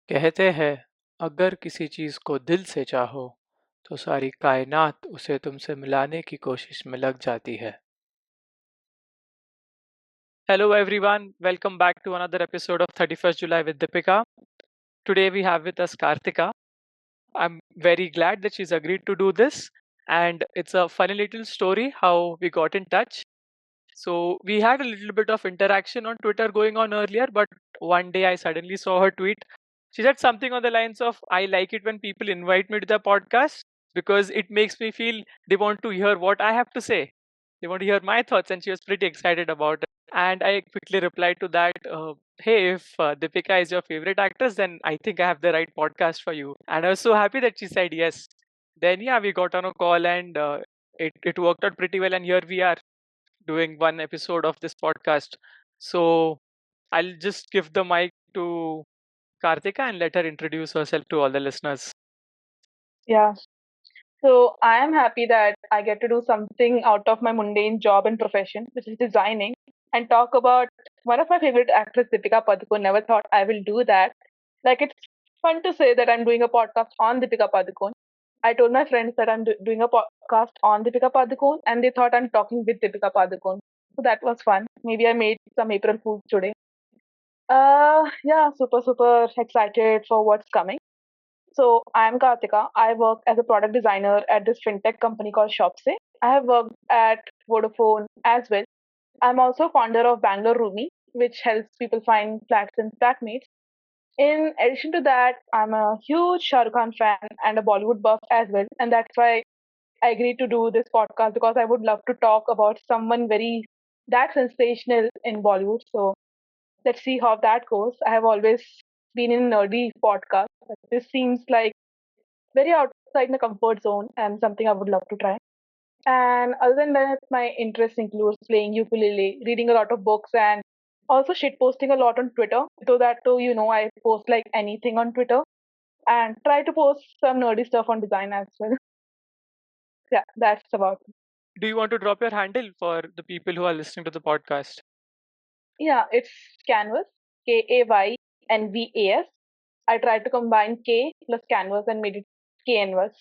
कहते हैं अगर किसी चीज को दिल से चाहो तो सारी कायनात उसे तुमसे मिलाने की कोशिश में लग जाती है. Hello everyone, welcome back to another episode of 31st July with Deepika. Today we have with us Karthika. I'm very glad that she's agreed to do this, and it's a funny little story how we got in touch. So we had a little bit of interaction on Twitter going on earlier, but one day I suddenly saw her tweet. She said something on the lines of, I like it when people invite me to the podcast because it makes me feel they want to hear what I have to say. They want to hear my thoughts, and she was pretty excited about it. And I quickly replied to that, hey, if Deepika is your favorite actress, then I think I have the right podcast for you. And I was so happy that she said yes. Then, yeah, we got on a call and it worked out pretty well. And here we are doing one episode of this podcast. So I'll just give the mic to Karthika and let her introduce herself to all the listeners. Yeah. So I am happy that I get to do something out of my mundane job and profession, which is designing, and talk about one of my favorite actors, Deepika Padukone. Never thought I will do that. Like it's fun to say that I'm doing a podcast on Deepika Padukone. I told my friends that I'm doing a podcast on Deepika Padukone, and they thought I'm talking with Deepika Padukone. So that was fun. Maybe I made some April Fools today. Yeah, super excited for what's coming. So I'm Karthika. I work as a product designer at this fintech company called Shopsy. I have worked at Vodafone as well. I'm also founder of Bangalore Rumi, which helps people find flats and flatmates. In addition to that, I'm a huge Shah Rukh Khan fan and a Bollywood buff as well. And that's why I agreed to do this podcast because I would love to talk about someone very that sensational in Bollywood. So let's see how that goes. I have always been in nerdy podcasts. But this seems like very outside my comfort zone and something I would love to try. And other than that, my interest includes playing ukulele, reading a lot of books, and also shit posting a lot on Twitter. So that too, I post like anything on Twitter and try to post some nerdy stuff on design as well. Yeah, that's about it. Do you want to drop your handle for the people who are listening to the podcast? Yeah, it's Canvas, Kayvanvas. I tried to combine K plus Canvas and made it Canvas.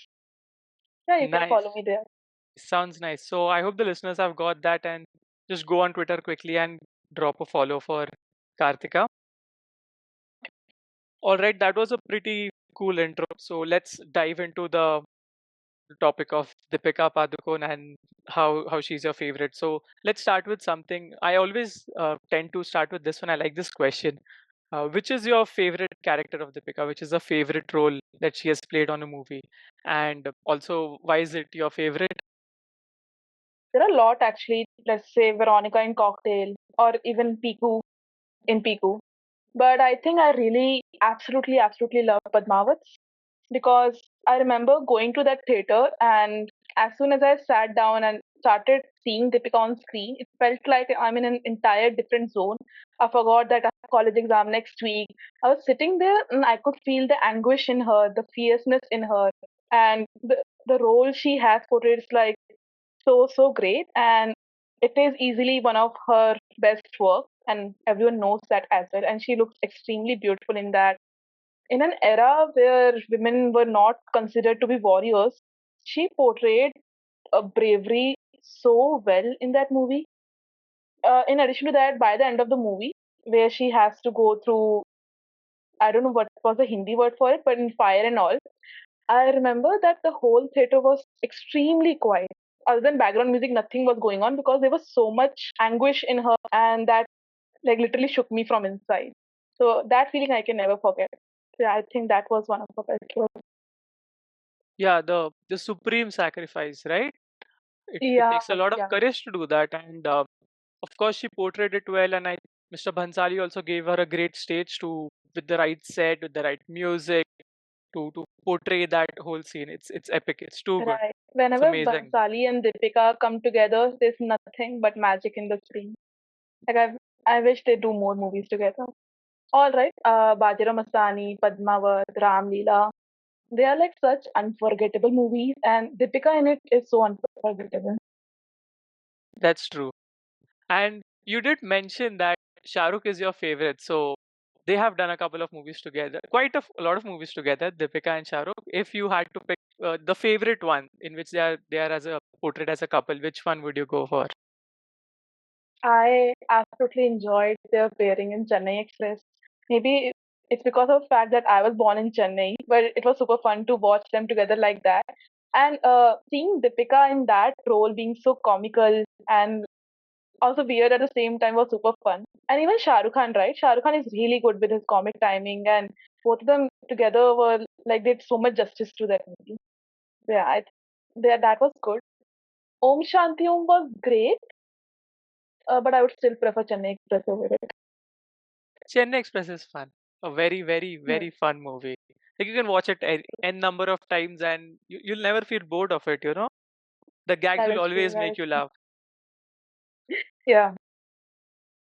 Yeah, you can follow Nice. me there. Sounds nice. So I hope the listeners have got that and just go on Twitter quickly and drop a follow for Karthika. All right, that was a pretty cool intro. So let's dive into the topic of Deepika Padukone and how she's your favorite. So let's start with something. I always tend to start with this one. I like this question. Which is your favorite character of Deepika? Which is a favorite role that she has played on a movie? And also, why is it your favorite? There are a lot actually. Let's say Veronica in Cocktail or even Piku in Piku. But I think I really absolutely love Padmavat because I remember going to that theater and as soon as I sat down and started seeing Deepika on screen, it felt like I'm in an entire different zone. I forgot that I have college exam next week. I was sitting there and I could feel the anguish in her, the fierceness in her, and the role she has portrayed is like so great, and it is easily one of her best work, and everyone knows that as well. And she looks extremely beautiful in that. In an era where women were not considered to be warriors, she portrayed a bravery so well in that movie. In addition to that, by the end of the movie, where she has to go through, I don't know what was the Hindi word for it, but in fire and all, I remember that the whole theater was extremely quiet. Other than background music, nothing was going on because there was so much anguish in her, and that like literally shook me from inside. So that feeling I can never forget. Yeah, I think that was one of her best works. Yeah, the supreme sacrifice, right? It Yeah, takes a lot of yeah, courage to do that, and of course she portrayed it well. And Mr. Bhansali also gave her a great stage to with the right set, with the right music to portray that whole scene. It's epic. It's too good. right. It's Whenever amazing. Bansali and Deepika come together, there's nothing but magic in the screen. Like I wish they do more movies together. All right, Bajira Mastani, Padmavat, Ram Leela. They are like such unforgettable movies, and Deepika in it is so unforgettable. That's true. And you did mention that Shah Rukh is your favorite. So They have done a couple of movies together, quite a lot of movies together, Deepika and Shahrukh. If you had to pick the favorite one in which they are as a portrayed as a couple, which one would you go for? I absolutely enjoyed their pairing in Chennai Express. Maybe it's because of the fact that I was born in Chennai, but it was super fun to watch them together like that. And seeing Deepika in that role being so comical and also weird at the same time was super fun. And even Shah Rukh Khan, right? Shah Rukh Khan is really good with his comic timing, and both of them together were like did so much justice to that movie. Yeah, that was good. Om Shanti Om was great, but I would still prefer Chennai Express over it. Chennai Express is fun. A very, very, Yeah, very fun movie. Like you can watch it n number of times and you'll never feel bored of it, you know? The gags that will is true. always That make is you true. laugh. Yeah.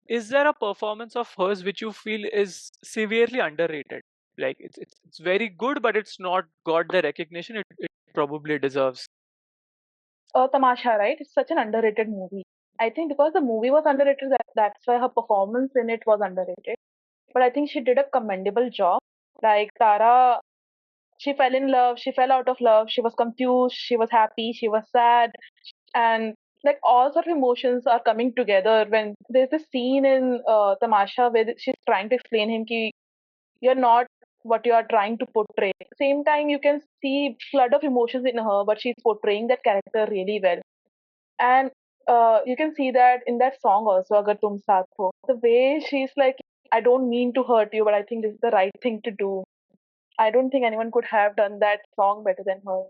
Is there a performance of hers which you feel is severely underrated? Like it's very good, but it's not got the recognition it probably deserves. Tamasha, right? It's such an underrated movie. I think because the movie was underrated, that's why her performance in it was underrated. But I think she did a commendable job. Like Tara, she fell in love, she fell out of love, she was confused, she was happy, she was sad, and like all sort of emotions are coming together when there's this scene in Tamasha where she's trying to explain him ki you're not what you are trying to portray. Same time, you can see flood of emotions in her, but she's portraying that character really well. And you can see that in that song also, Agar Tum Saath Ho. The way she's like, I don't mean to hurt you, but I think this is the right thing to do. I don't think anyone could have done that song better than her.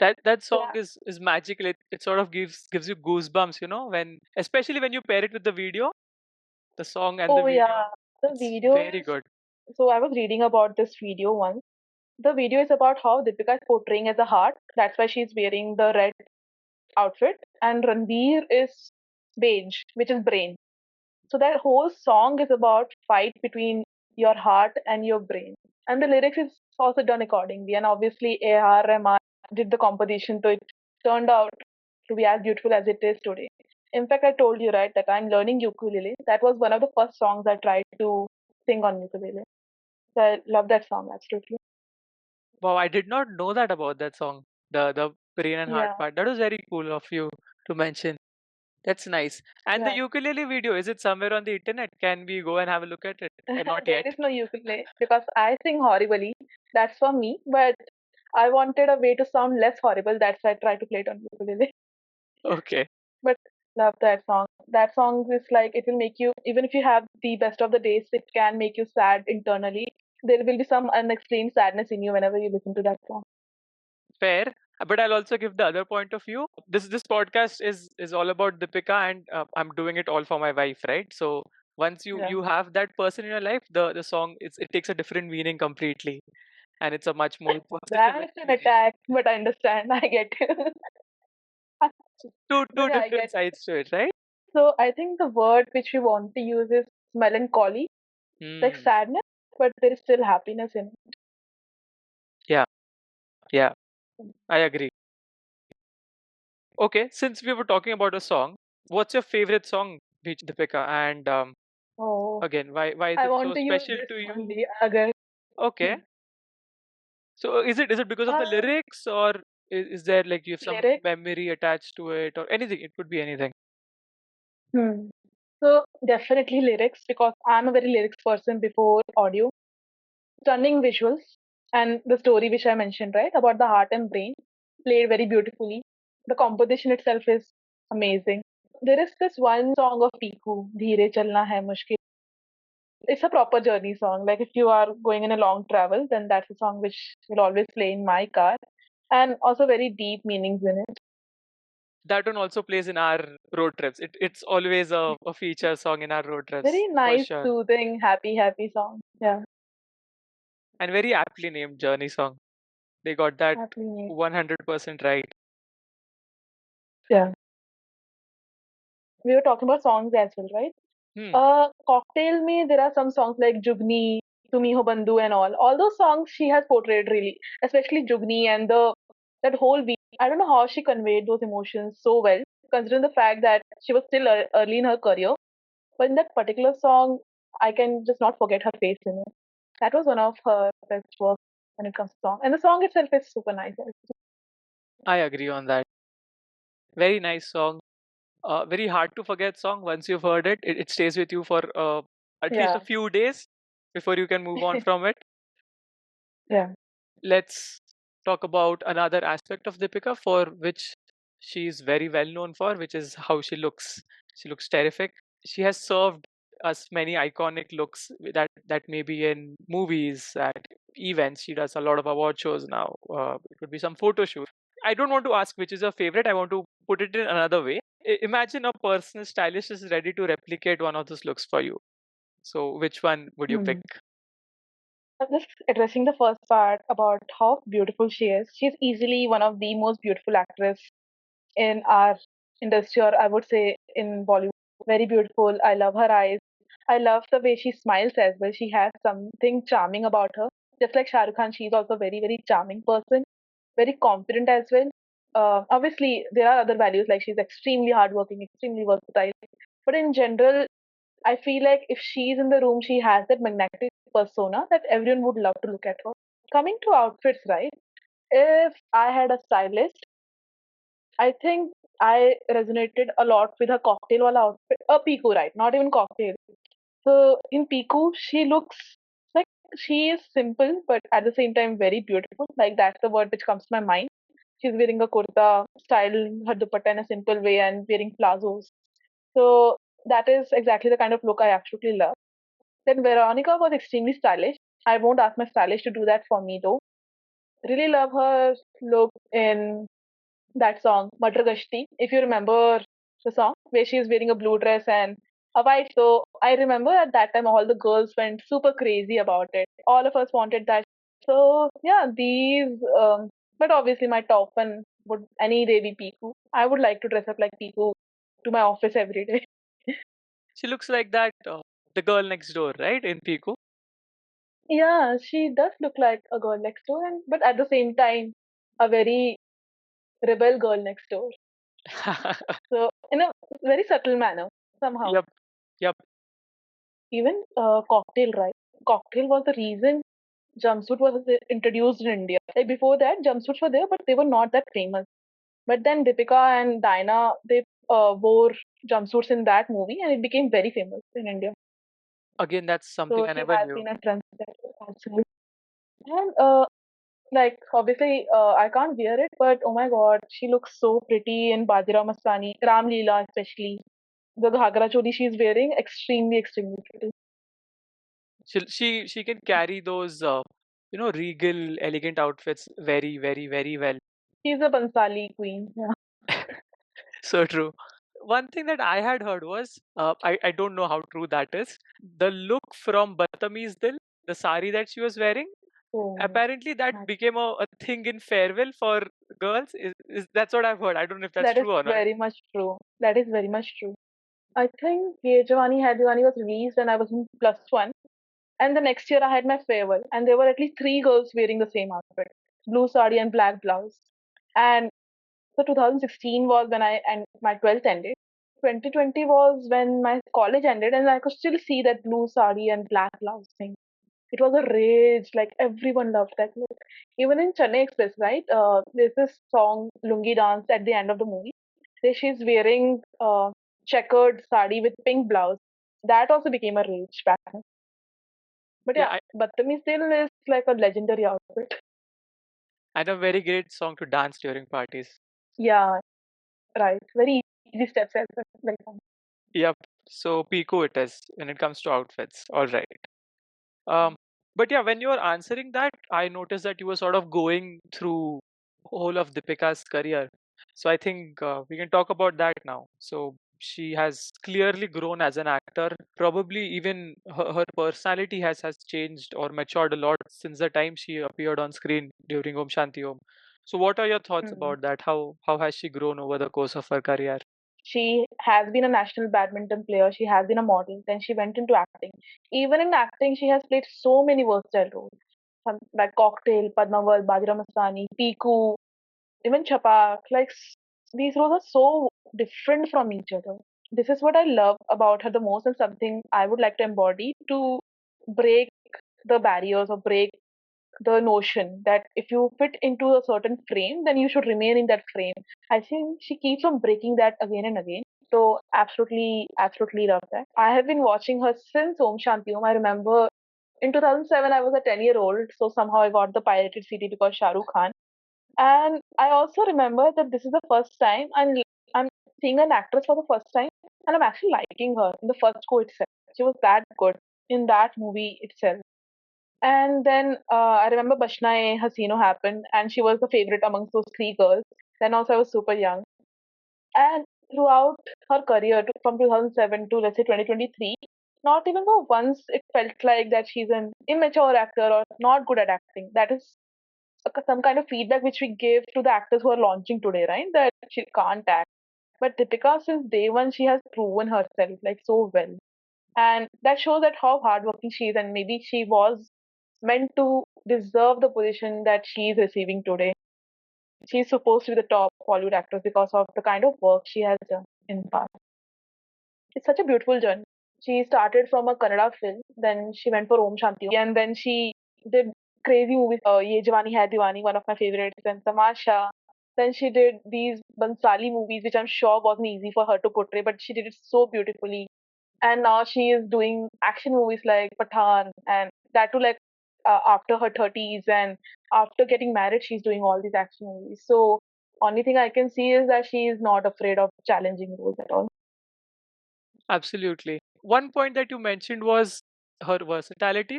That song Yeah. is magical. It sort of gives you goosebumps, you know, when especially when you pair it with the video, the song and the Oh video. yeah. The It's video very is good. so I was reading about this video once. The video is about how Deepika is portraying as a heart. That's why she's wearing the red outfit, and Ranveer is beige, which is brain. So that whole song is about fight between your heart and your brain. And the lyrics is also done accordingly. And obviously A.R. Rahman did the composition, so it turned out to be as beautiful as it is today. In fact, I told you right that I'm learning ukulele. That was one of the first songs I tried to sing on ukulele. So I love that song absolutely. Wow, I did not know that about that song. The brain and heart Yeah, part. That was very cool of you to mention. That's nice. And the yeah. ukulele video, is it somewhere on the internet? Can we go and have a look at it? Or not There yet? is no ukulele because I sing horribly. That's for me. But I wanted a way to sound less horrible. That's why I tried to play it on ukulele. Okay. But love that song. That song is like it will make you even if you have the best of the days, it can make you sad internally. There will be some unexplained sadness in you whenever you listen to that song. Fair. But I'll also give the other point of view. This podcast is all about Deepika, and I'm doing it all for my wife, right? So once you Yeah. you have that person in your life, the song it takes a different meaning completely, and it's a much more positive That's an experience. attack, but I understand. I get it. So two But yeah, I different get it. sides to it, right? So I think the word which we want to use is melancholy, like Hmm. sadness, but there is still happiness in Yeah. Yeah. it. I agree. Okay. Since we were talking about a song, what's your favorite song, Deepika? And Oh, again, why is I it want so to use special this to you? only. Agar. Okay. So is it because of the Uh, lyrics, or is there like you have some lyrics. memory attached to it, or anything? It could be anything. Hmm. So definitely lyrics because I'm a very lyrics person before audio. Stunning visuals and the story which I mentioned, right, about the heart and brain, played very beautifully. The composition itself is amazing. There is this one song of Piku, Dheere Chalna Hai Mushkil. It's a proper journey song. Like if you are going in a long travel, then that's a song which will always play in my car. And also very deep meanings in it. That one also plays in our road trips. It's always a feature song in our road trips Very for nice, sure, soothing, happy song. Yeah, and very aptly named Journey song. They got that happy name. 100% right. Yeah. We were talking about songs as well, right? Hmm. Cocktail me, there are some songs like Jugni, Tumi Ho Bandhu and all. All those songs she has portrayed really, especially Jugni and the that whole beat. I don't know how she conveyed those emotions so well, considering the fact that she was still early in her career. But in that particular song, I can just not forget her face, you know. That was one of her best work when it comes to song. And the song itself is super nice. I agree on that. Very nice song. Very hard to forget song. Once you've heard it, it stays with you for at least a Yeah. few days before you can move on from it. Yeah. Let's talk about another aspect of Deepika for which she is very well known for, which is how she looks. She looks terrific. She has served us many iconic looks that may be in movies, at events. She does a lot of award shows now. It could be some photo shoot. I don't want to ask which is your favorite. I want to put it in another way. Imagine a personal stylist is ready to replicate one of those looks for you. So, which one would you pick? Hmm. Just addressing the first part about how beautiful she is. She's easily one of the most beautiful actresses in our industry, or I would say in Bollywood. Very beautiful. I love her eyes. I love the way she smiles as well. She has something charming about her. Just like Shah Rukh Khan, she's also a very, very charming person, very confident as well. Obviously, there are other values like she's extremely hardworking, extremely versatile. But in general, I feel like if she's in the room, she has that magnetic persona that everyone would love to look at her. Coming to outfits, right? If I had a stylist, I think I resonated a lot with her cocktail wala outfit. A Piku, right? Not even cocktail. So in Piku, she looks like she is simple, but at the same time very beautiful. Like that's the word which comes to my mind. She's wearing a kurta, styling her dupatta in a simple way, and wearing plazos. So that is exactly the kind of look I absolutely love. Then Veronica was extremely stylish. I won't ask my stylist to do that for me though. Really love her look in that song, Matar Gashti, if you remember the song, where she is wearing a blue dress and a white. So I remember at that time all the girls went super crazy about it. All of us wanted that. So yeah, but obviously my top one would any day be Piku. I would like to dress up like Piku to my office every day. She looks like that the girl next door, right? In Piku. Yeah, she does look like a girl next door, and but at the same time, a very rebel girl next door. So in a very subtle manner, somehow. Yep, yep. Even Cocktail, right? Cocktail was the reason jumpsuit was introduced in India. Like before that, jumpsuits were there, but they were not that famous. But then Deepika and Diana, they wore jumpsuits in that movie, and it became very famous in India. Again, that's something So I she never has knew. been a trendsetter, absolutely. And like obviously, I can't wear it, but oh my God, she looks so pretty in Bajirao Mastani, Ram Leela especially. The Ghagra choli she's wearing, extremely, extremely pretty. She can carry those regal, elegant outfits very, very, very well. She's a Bansali queen. So true. One thing that I had heard was, I don't know how true that is. The look from Batamiz Dil, the sari that she was wearing, Oh, apparently that nice. became a thing in farewell for girls. That's what I've heard. I don't know if that's That is true or not. very much true. That is very much true. I think Ye Jawani Hai Diwani was released when I was in plus one. And the next year I had my farewell. And there were at least three girls wearing the same outfit. Blue sari and black blouse. And so 2016 was when and my 12th ended. 2020 was when my college ended and I could still see that blue sari and black blouse thing. It was a rage, like everyone loved that look. Even in Chennai Express, right? There's this song Lungi Dance at the end of the movie. Where she's wearing checkered sari with pink blouse. That also became a rage back then. But Yeah, yeah, Battami still is like a legendary outfit. and a very great song to dance during parties. Yeah, right. Very easy steps as well. Very fun. Yep. So Pico it is when it comes to outfits. All right. Um, but yeah, when you were answering that, I noticed that you were sort of going through whole of Deepika's career. So I think we can talk about that now. So she has clearly grown as an actor. Probably even her personality has changed or matured a lot since the time she appeared on screen during Om Shanti Om. So what are your thoughts Mm. about that? How has she grown over the course of her career? She has been a national badminton player. She has been a model. Then she went into acting. Even in acting, she has played so many versatile roles. Some, like Cocktail, Padmaval, Bajra Mastani, Piku, even Chapak. Like these roles are so different from each other. this is what I love about her the most, and something I would like to embody to break the barriers or break the notion that if you fit into a certain frame, then you should remain in that frame. I think she keeps on breaking that again and again. So absolutely, absolutely love that. I have been watching her since Om Shanti Om. I remember in 2007 I was a 10-year-old, so somehow I got the pirated CD because Shah Rukh Khan. And I also remember that this is the first time I'm seeing an actress for the first time, and I'm actually liking her in the first go itself. She was that good in that movie itself. And then I remember Bashna Hasino happened, and she was the favorite amongst those three girls. Then also I was super young. And throughout her career, from 2007 to let's say 2023, not even for once it felt like that she's an immature actor or not good at acting. That is some kind of feedback which we give to the actors who are launching today, right? That she can't act. But Deepika, since day one, she has proven herself like so well. And that shows that how hardworking she is, and maybe she was meant to deserve the position that she is receiving today. She's supposed to be the top Bollywood actress because of the kind of work she has done in the past. It's such a beautiful journey. She started from a Kannada film, then she went for Om Shanti, Om, and then she did crazy movies. Ye Jawani Hai Diwani, one of my favorites, and Tamasha. Then she did these Bansali movies, which I'm sure wasn't easy for her to portray, but she did it so beautifully. And now she is doing action movies like Pathan, and that too like after her 30s, and after getting married, she's doing all these action movies. So only thing I can see is that she is not afraid of challenging roles at all. Absolutely. One point that you mentioned was her versatility,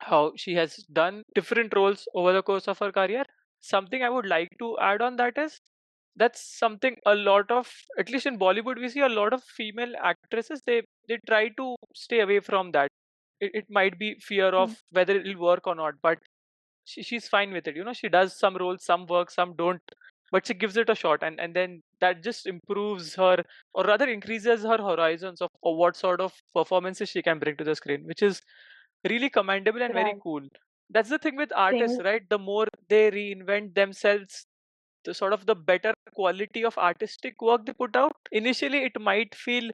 how she has done different roles over the course of her career. Something I would like to add on that is that's something a lot of, at least in Bollywood, we see a lot of female actresses, they try to stay away from that. It might be fear Mm. of whether it will work or not, but she's fine with it. She does some roles, some work, some don't, but she gives it a shot, and then that just improves her, or rather increases her horizons of what sort of performances she can bring to the screen, which is really commendable and very Right. cool. That's the thing with artists, Thing, right? The more they reinvent themselves, the sort of the better quality of artistic work they put out. Initially it might feel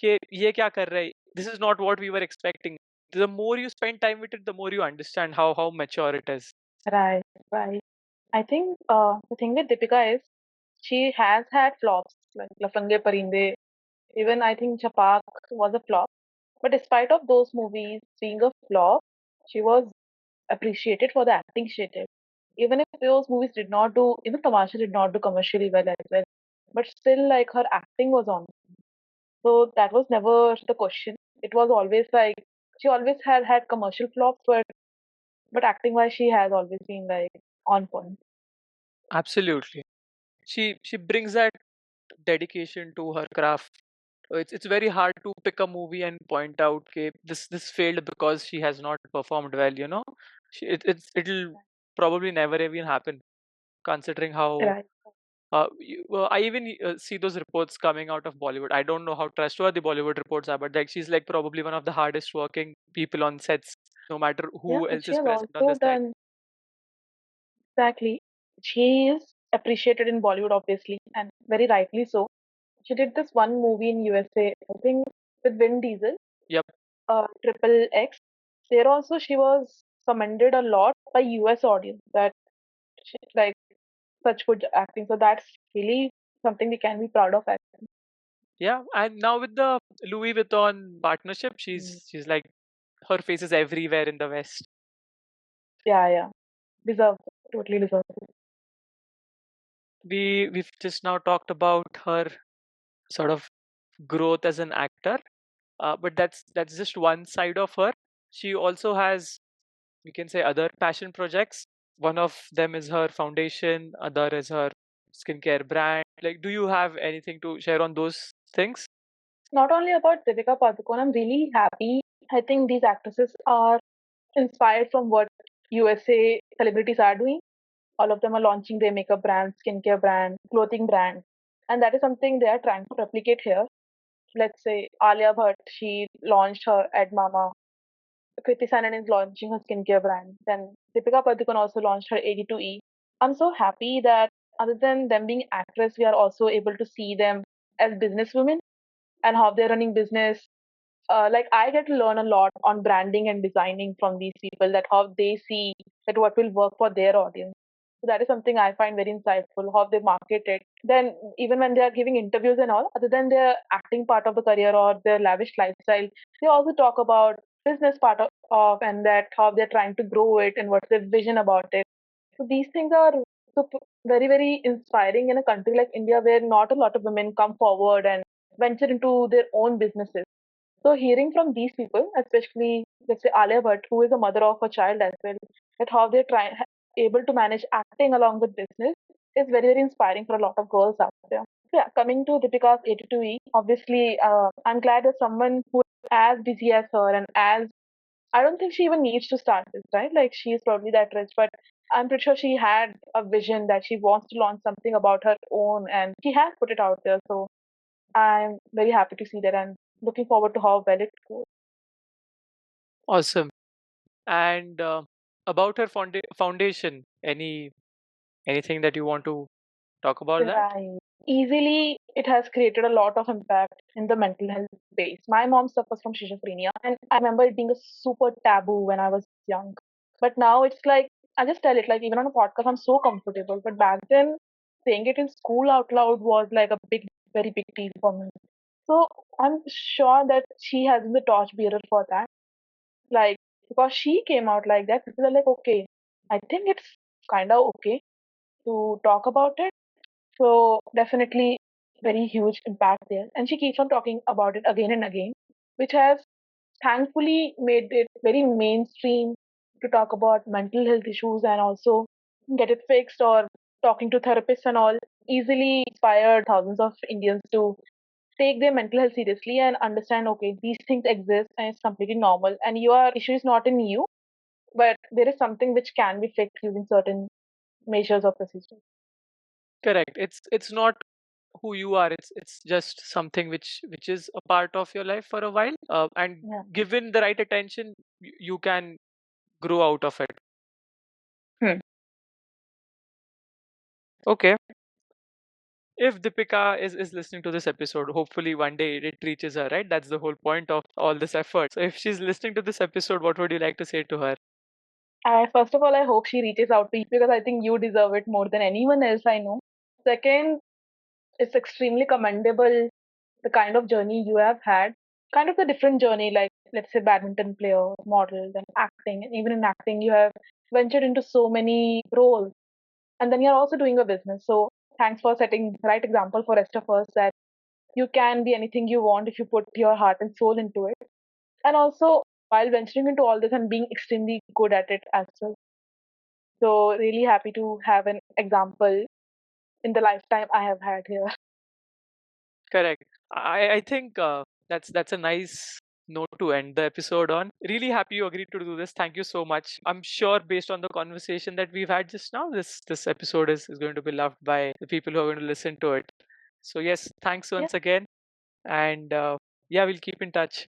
कि ये क्या कर रहा है? This is not what we were expecting. The more you spend time with it, the more you understand how mature it is. right, right. I think the thing with Deepika is she has had flops like Lafange Parinde. Even I think Chapak was a flop. But despite of those movies being a flop, she was appreciated for the acting she did. Even if those movies did not do, even Tamasha did not do commercially well as well. But still, like her acting was on. So that was never the question. It was always like she always had commercial flops, but acting wise, she has always been like on point. Absolutely. She brings that dedication to her craft. It's very hard to pick a movie and point out okay this failed because she has not performed well. It'll probably never even happen considering how Right. I even see those reports coming out of Bollywood. I don't know how trustworthy Bollywood reports are, but like she's like probably one of the hardest working people on sets, no matter Yeah, who but else she is has present on also the set. done exactly. She is appreciated in Bollywood, obviously, and very rightly so. She did this one movie in USA, I think, with Vin Diesel, Yep. Triple X. There also she was commended a lot by US audience that she like such good acting. So that's really something we can be proud of. Actually. Yeah, and now with the Louis Vuitton partnership, Mm. she's like her face is everywhere in the West. Yeah, yeah, deserve, totally deserve. We've just now talked about her sort of growth as an actor, but that's just one side of her. She also has, we can say, other passion projects. One of them is her foundation, other is her skincare brand. Like, do you have anything to share on those things? Not only about Deepika Padukone, I'm really happy. I think these actresses are inspired from what USA celebrities are doing. All of them are launching their makeup brand, skincare brand, clothing brand, and that is something they are trying to replicate here. Let's say Alia Bhatt, she launched her Ed Mama. Kriti Sanon is launching her skincare brand. Then Deepika Padukone also launched her 82E. I'm so happy that other than them being actress, we are also able to see them as businesswomen. and how they're running business. Like I get to learn a lot on branding and designing from these people, that how they see that what will work for their audience. So that is something I find very insightful, how they market it. Then even when they are giving interviews and all, other than their acting part of the career or their lavish lifestyle, they also talk about business part of and that how they're trying to grow it and what's their vision about it. So these things are very, very inspiring in a country like India, where not a lot of women come forward and venture into their own businesses. So hearing from these people, especially let's say Alia Bhatt, who is a mother of a child as well, that how they're trying able to manage acting along with business is very, very inspiring for a lot of girls out there. So yeah, coming to Deepika's 82E, obviously, I'm glad that someone who is as busy as her and as I don't think she even needs to start this, right? Like she's probably that rich, but I'm pretty sure she had a vision that she wants to launch something about her own, and she has put it out there. So I'm very happy to see that and looking forward to how well it goes. Awesome. And about her foundation, anything that you want to talk about that? Right. Easily, it has created a lot of impact in the mental health space. My mom suffers from schizophrenia, and I remember it being a super taboo when I was young. But now it's like, I just tell it, like, even on a podcast, I'm so comfortable. But back then, saying it in school out loud was like a big, very big deal for me. So I'm sure that she has been the torchbearer for that. Like, because she came out like that, people are like, okay, I think it's kind of okay to talk about it. So definitely very huge impact there. And she keeps on talking about it again and again, which has thankfully made it very mainstream to talk about mental health issues and also get it fixed, or talking to therapists and all easily inspired thousands of Indians to take their mental health seriously and understand, okay, these things exist and it's completely normal, and your issue is not in you, but there is something which can be fixed using certain measures or procedures. Correct. It's not who you are. It's just something which is a part of your life for a while. And Yeah. given the right attention, you can grow out of it. Hmm. Okay. If Deepika is listening to this episode, hopefully one day it reaches her, right? That's the whole point of all this effort. So if she's listening to this episode, what would you like to say to her? First of all, I hope she reaches out to you because I think you deserve it more than anyone else I know. Second, it's extremely commendable the kind of journey you have had. Kind of a different journey, like let's say badminton player, model, then acting. And even in acting, you have ventured into so many roles. And then you're also doing a business. So thanks for setting the right example for rest of us that you can be anything you want if you put your heart and soul into it. And also while venturing into all this and being extremely good at it as well. So really happy to have an example in the lifetime I have had here. Correct. I think that's a nice note to end the episode on. Really happy you agreed to do this. Thank you so much. I'm sure based on the conversation that we've had just now, this episode is going to be loved by the people who are going to listen to it. So yes, thanks Yeah. once again, and yeah, we'll keep in touch.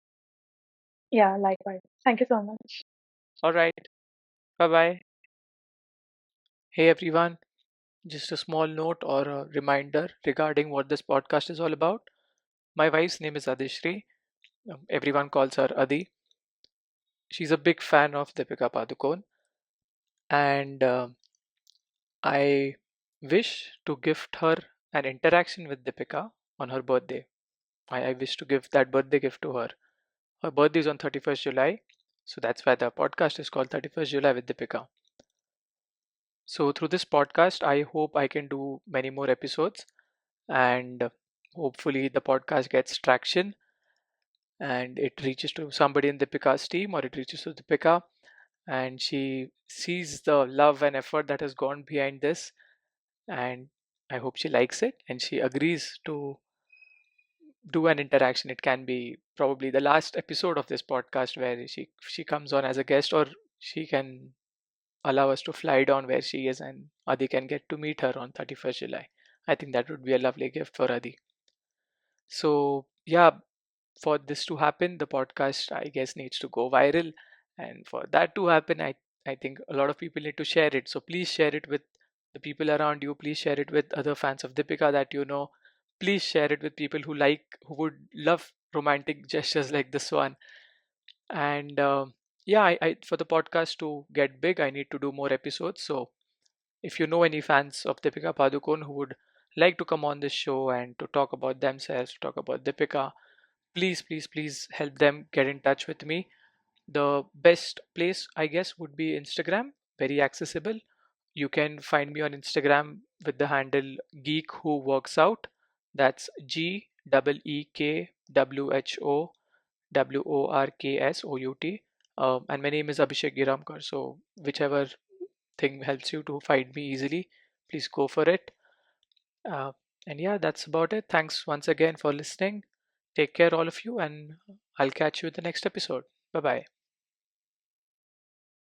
Yeah, likewise. Thank you so much. All right. Bye bye. Hey everyone. Just a small note or a reminder regarding what this podcast is all about. My wife's name is Adishri. Everyone calls her Adi. She's a big fan of Deepika Padukone, and I wish to gift her an interaction with Deepika on her birthday. I wish to give that birthday gift to her. Her birthday is on 31st July, so that's why the podcast is called 31st July with Deepika. So, through this podcast, I hope I can do many more episodes, and hopefully, the podcast gets traction and it reaches to somebody in Deepika's team, or it reaches to Deepika and she sees the love and effort that has gone behind this, and I hope she likes it and she agrees to do an interaction. It can be probably the last episode of this podcast where she comes on as a guest, or she can allow us to fly down where she is and Adi can get to meet her on 31st July. I think that would be a lovely gift for Adi. So yeah, for this to happen, the podcast, I guess, needs to go viral, and for that to happen, I think a lot of people need to share it. So please share it with the people around you. Please share it with other fans of Deepika that you know. please share it with people who would love romantic gestures like this one. And yeah, for the podcast to get big, I need to do more episodes. So if you know any fans of Deepika Padukone who would like to come on this show and to talk about themselves, to talk about Deepika, please, please, please help them get in touch with me. The best place, I guess, would be Instagram, very accessible. You can find me on Instagram with the handle Geek Who Works Out. That's GEEKWHOWORKSOUT. And my name is Abhishek Giramkar. So, whichever thing helps you to find me easily, please go for it. Uh, and yeah, that's about it. Thanks once again for listening. Take care, all of you, and I'll catch you in the next episode. Bye bye.